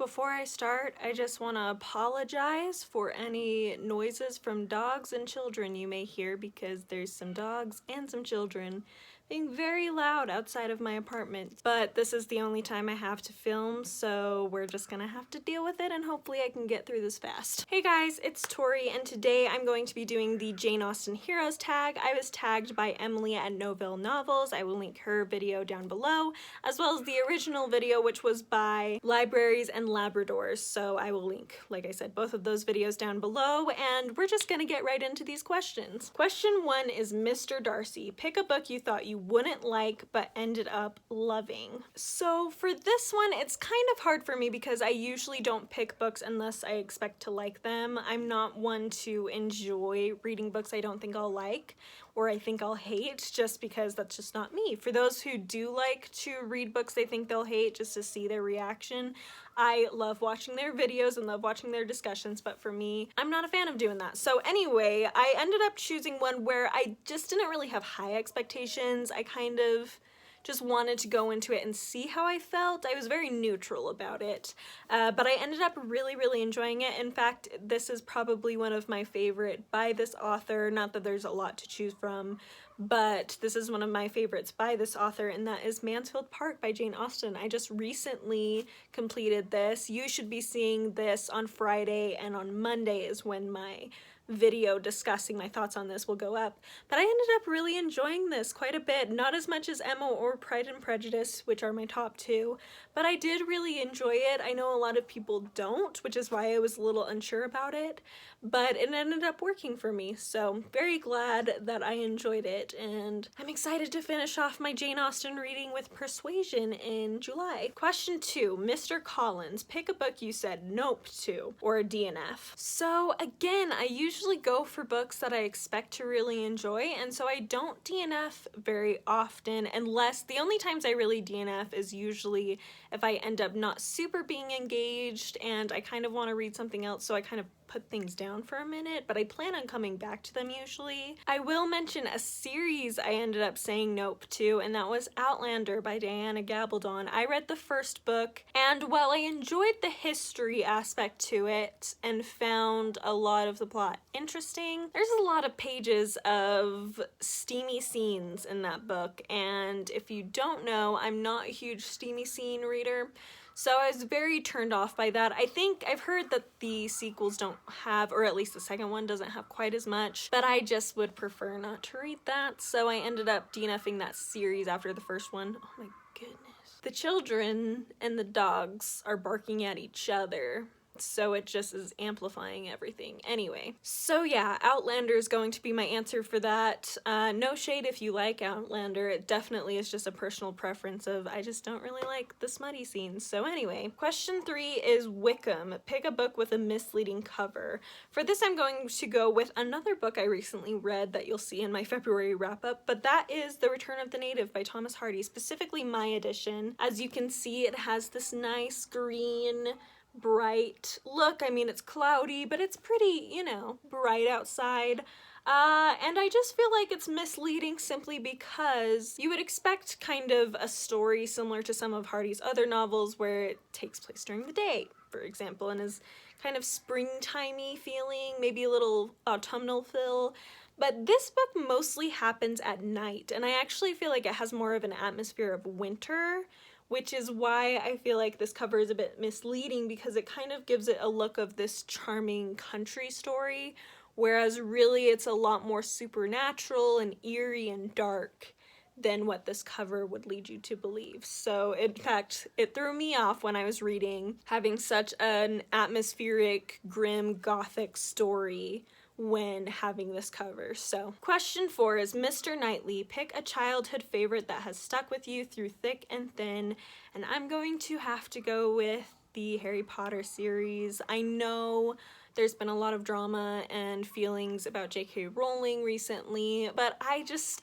Before I start, I just want to apologize for any noises from dogs and children you may hear because there's some dogs and some children being very loud outside of my apartment. But this is the only time I have to film, so we're just gonna have to deal with it and hopefully I can get through this fast. Hey guys, it's Tori and today I'm going to be doing the Jane Austen Heroes tag. I was tagged by Emily at Novelle Novels. I will link her video down below, as well as the original video, which was by Libraries and Labradors. So I will link, like I said, both of those videos down below, and we're just gonna get right into these questions. Question 1 is Mr. Darcy. Pick a book you thought you wouldn't like but ended up loving. So for this one, it's kind of hard for me because I usually don't pick books unless I expect to like them. I'm not one to enjoy reading books I don't think I'll like or I think I'll hate, just because that's just not me. For those who do like to read books they think they'll hate just to see their reaction, I love watching their videos and love watching their discussions, but for me, I'm not a fan of doing that. So anyway, I ended up choosing one where I just didn't really have high expectations. I kind of just wanted to go into it and see how I felt. I was very neutral about it, but I ended up really enjoying it. In fact, this is probably one of my favorite by this author. Not that there's a lot to choose from, but this is one of my favorites by this author, and that is Mansfield Park by Jane Austen. I just recently completed this. You should be seeing this on Friday, and on Monday is when my video discussing my thoughts on this will go up. But I ended up really enjoying this quite a bit. Not as much as Emma or Pride and Prejudice, which are my top two, but I did really enjoy it. I know a lot of people don't, which is why I was a little unsure about it, but it ended up working for me. So very glad that I enjoyed it, and I'm excited to finish off my Jane Austen reading with Persuasion in July. Question 2, Mr. Collins. Pick a book you said nope to, or a DNF. So again, I usually go for books that I expect to really enjoy, and so I don't DNF very often, unless the only times I really DNF is usually if I end up not super being engaged and I kind of want to read something else, so I kind of put things down for a minute, but I plan on coming back to them usually. I will mention a series I ended up saying nope to, and that was Outlander by Diana Gabaldon. I read the first book, and while I enjoyed the history aspect to it and found a lot of the plot interesting, there's a lot of pages of steamy scenes in that book, and if you don't know, I'm not a huge steamy scene reader. So I was very turned off by that. I think I've heard that the sequels don't have, or at least the second one doesn't have quite as much, but I just would prefer not to read that. So I ended up DNFing that series after the first one. Oh my goodness. The children and the dogs are barking at each other, so it just is amplifying everything. Anyway, so yeah, Outlander is going to be my answer for that. No shade if you like Outlander. It definitely is just a personal preference of I just don't really like the smutty scenes. So anyway, question 3 is Whickham. Pick a book with a misleading cover. For this, I'm going to go with another book I recently read that you'll see in my February wrap-up, but that is The Return of the Native by Thomas Hardy, specifically my edition. As you can see, it has this nice green bright look. I mean, it's cloudy, but it's pretty, you know, bright outside. And I just feel like it's misleading simply because you would expect kind of a story similar to some of Hardy's other novels where it takes place during the day, for example, and is kind of springtimey feeling, maybe a little autumnal feel. But this book mostly happens at night, and I actually feel like it has more of an atmosphere of winter, which is why I feel like this cover is a bit misleading, because it kind of gives it a look of this charming country story, whereas really it's a lot more supernatural and eerie and dark than what this cover would lead you to believe. So in fact, it threw me off when I was reading, having such an atmospheric, grim, gothic story when having this cover. So question 4 is Mr. Knightley. Pick a childhood favorite that has stuck with you through thick and thin, and I'm going to have to go with the Harry Potter series. I know there's been a lot of drama and feelings about J.K. Rowling recently, but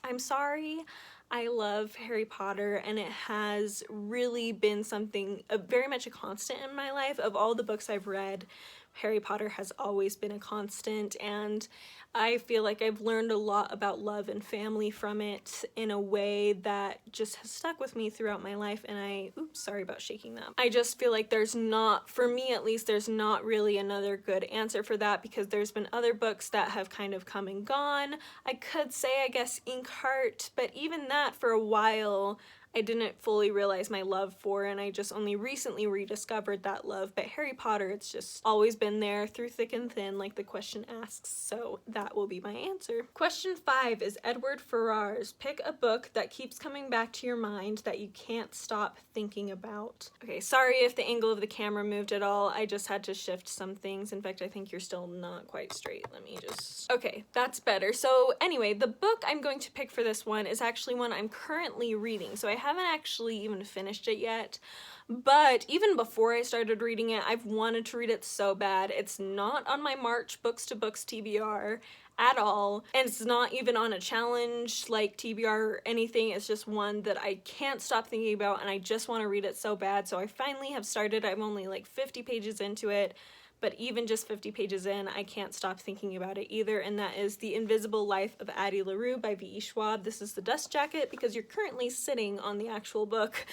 I'm sorry. I love Harry Potter, and it has really been something very much a constant in my life. Of all the books I've read, Harry Potter has always been a constant, and I feel like I've learned a lot about love and family from it in a way that just has stuck with me throughout my life, and oops, sorry about shaking that. I just feel like there's not, for me at least, there's not really another good answer for that, because there's been other books that have kind of come and gone. I could say, I guess, Inkheart, but even that for a while I didn't fully realize my love for, and I just only recently rediscovered that love. But Harry Potter, it's just always been there through thick and thin, like the question asks, so that will be my answer. Question 5 is Edward Ferrars. Pick a book that keeps coming back to your mind that you can't stop thinking about. Okay, sorry if the angle of the camera moved at all. I just had to shift some things. In fact, I think you're still not quite straight. Let me just... Okay, that's better. So anyway, the book I'm going to pick for this one is actually one I'm currently reading. So I haven't actually even finished it yet, but even before I started reading it, I've wanted to read it so bad. It's not on my March Books to Books TBR at all, and it's not even on a challenge like TBR or anything. It's just one that I can't stop thinking about, and I just want to read it so bad. So I finally have started. I'm only like 50 pages into it, but even just 50 pages in, I can't stop thinking about it either, and that is The Invisible Life of Addie LaRue by V.E. Schwab. This is the dust jacket because you're currently sitting on the actual book.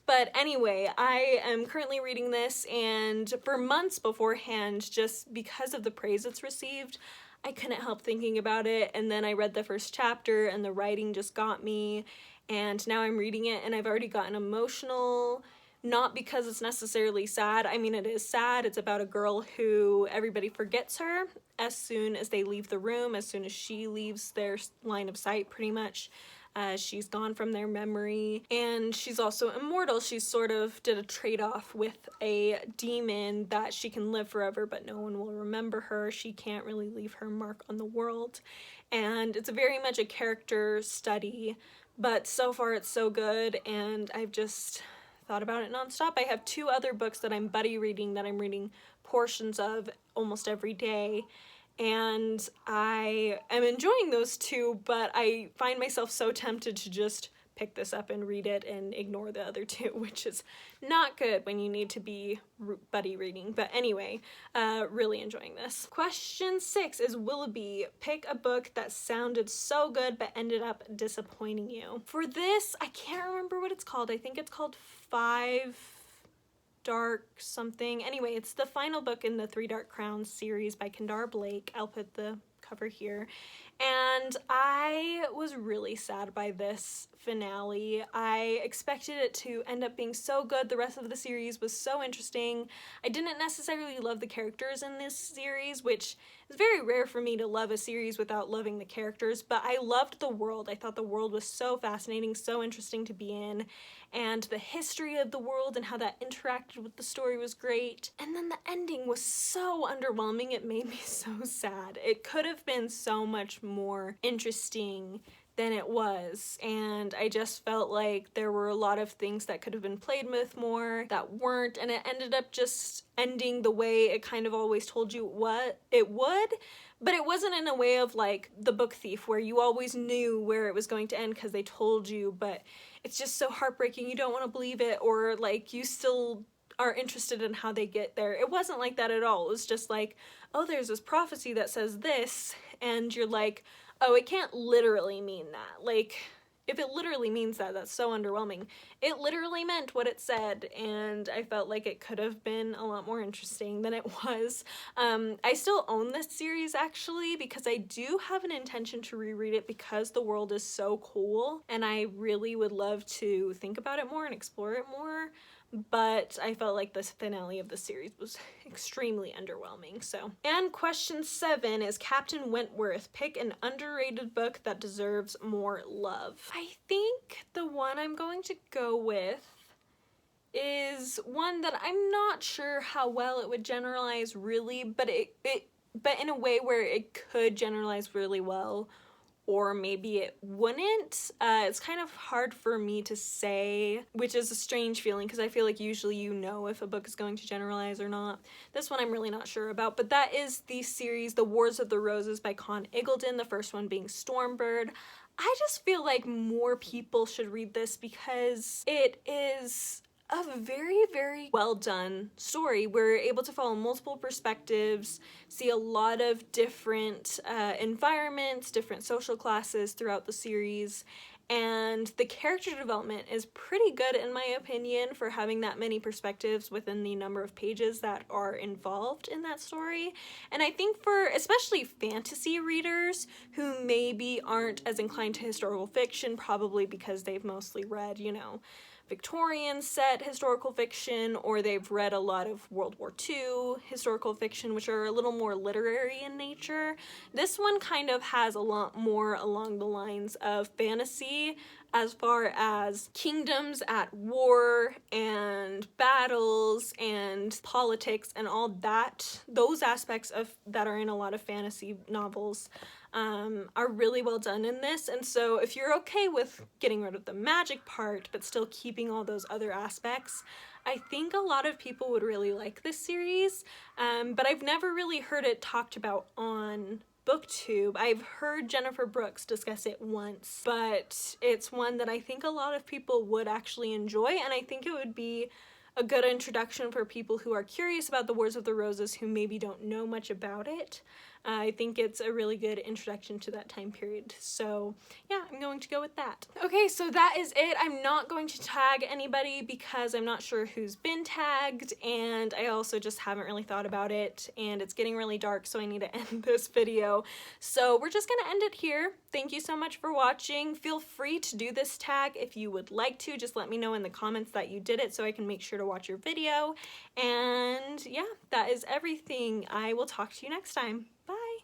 But anyway, I am currently reading this, and for months beforehand, just because of the praise it's received, I couldn't help thinking about it, and then I read the first chapter, and the writing just got me, and now I'm reading it, and I've already gotten emotional. Not because it's necessarily sad. I mean, it is sad. It's about a girl who everybody forgets her as soon as they leave the room, as soon as she leaves their line of sight, pretty much. She's gone from their memory, and she's also immortal. She sort of did a trade-off with a demon that she can live forever, but no one will remember her. She can't really leave her mark on the world, and it's very much a character study, but so far it's so good, and I've just thought about it nonstop. I have 2 other books that I'm buddy reading that I'm reading portions of almost every day, and I am enjoying those 2, but I find myself so tempted to just pick this up and read it and ignore the other 2, which is not good when you need to be buddy reading. But anyway, really enjoying this. Question 6 is Willoughby. Pick a book that sounded so good but ended up disappointing you. For this, I can't remember what it's called. I think it's called 5 Dark something. Anyway, it's the final book in the 3 Dark Crowns series by Kendare Blake. I'll put the cover here. And I was really sad by this finale. I expected it to end up being so good. The rest of the series was so interesting. I didn't necessarily love the characters in this series, which is very rare for me to love a series without loving the characters, but I loved the world. I thought the world was so fascinating, so interesting to be in, and the history of the world and how that interacted with the story was great. And then the ending was so underwhelming, it made me so sad. It could have been so much more interesting than it was, and I just felt like there were a lot of things that could have been played with more that weren't, and it ended up just ending the way it kind of always told you what it would, but it wasn't in a way of like The Book Thief where you always knew where it was going to end because they told you, but it's just so heartbreaking you don't want to believe it, or like you still are interested in how they get there. It wasn't like that at all. It was just like, oh, there's this prophecy that says this, and you're like, oh, it can't literally mean that. Like, if it literally means that, that's so underwhelming. It literally meant what it said, and I felt like it could have been a lot more interesting than it was. I still own this series, actually, because I do have an intention to reread it because the world is so cool, and I really would love to think about it more and explore it more. But I felt like the finale of the series was extremely underwhelming, so. And question 7 is Captain Wentworth. Pick an underrated book that deserves more love. I think the one I'm going to go with is one that I'm not sure how well it would generalize really, but but in a way where it could generalize really well, or maybe it wouldn't. It's kind of hard for me to say, which is a strange feeling because I feel like usually you know if a book is going to generalize or not. This one I'm really not sure about, but that is the series The Wars of the Roses by Con Eagledon, the first one being Stormbird. I just feel like more people should read this because it is a very, very well done story. We're able to follow multiple perspectives, see a lot of different environments, different social classes throughout the series, and the character development is pretty good in my opinion for having that many perspectives within the number of pages that are involved in that story. And I think for especially fantasy readers who maybe aren't as inclined to historical fiction, probably because they've mostly read, you know, Victorian set historical fiction, or they've read a lot of World War II historical fiction, which are a little more literary in nature. This one kind of has a lot more along the lines of fantasy as far as kingdoms at war and battles and politics and all that. Those aspects of that are in a lot of fantasy novels are really well done in this. And so if you're okay with getting rid of the magic part but still keeping all those other aspects, I think a lot of people would really like this series. But I've never really heard it talked about on BookTube. I've heard Jennifer Brooks discuss it once, but it's one that I think a lot of people would actually enjoy, and I think it would be a good introduction for people who are curious about the Wars of the Roses who maybe don't know much about it. I think it's a really good introduction to that time period. So yeah, I'm going to go with that. Okay, so that is it. I'm not going to tag anybody because I'm not sure who's been tagged, and I also just haven't really thought about it, and it's getting really dark, so I need to end this video. So we're just gonna end it here. Thank you so much for watching. Feel free to do this tag if you would like to. Just let me know in the comments that you did it so I can make sure to watch your video. And yeah, that is everything. I will talk to you next time.